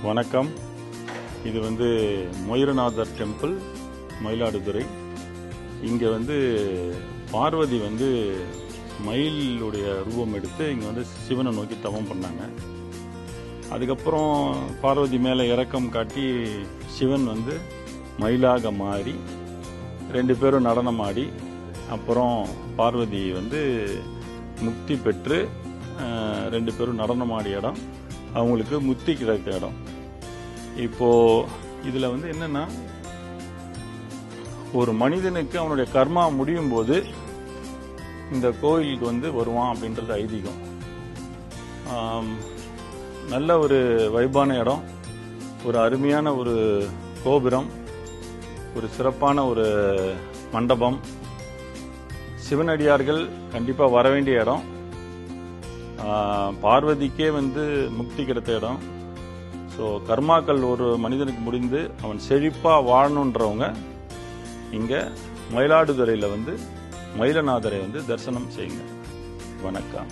வணக்கம். இது மயூரநாதர் டெம்பிள், மயிலாடுதுறை. இங்கே பார்வதி மயிலுடைய ரூபம் எடுத்து இங்கே சிவனை நோக்கி தவம் பண்ணாங்க. அதுக்கப்புறம் பார்வதி மேலே இரக்கம் காட்டி சிவன் மயிலாக மாறி 2 பேரும் நடனம் ஆடி அப்புறம் பார்வதி முக்தி பெற்று 2 பேரும் நடனம் ஆடிய இடம் அவங்களுக்கு முக்தி கிடைத்த இடம். இப்போ இதுல என்னன்னா, ஒரு மனிதனுக்கு அவனுடைய கர்மா முடியும் போது இந்த கோயிலுக்கு வருவான் அப்படின்றது ஐதீகம். நல்ல ஒரு வைபான இடம், ஒரு அருமையான ஒரு கோபுரம், ஒரு சிறப்பான ஒரு மண்டபம். சிவனடியார்கள் கண்டிப்பா வர வேண்டிய இடம். பார்வதிக்கே முக்தி கிடைத்த இடம். ஸோ கர்மாக்கள் ஒரு மனிதனுக்கு முடிந்து அவன் செழிப்பா வாழணுன்றவங்க இங்க மயிலாடுதுறையில மயிலநாதரை தரிசனம் செய்யுங்க. வணக்கம்.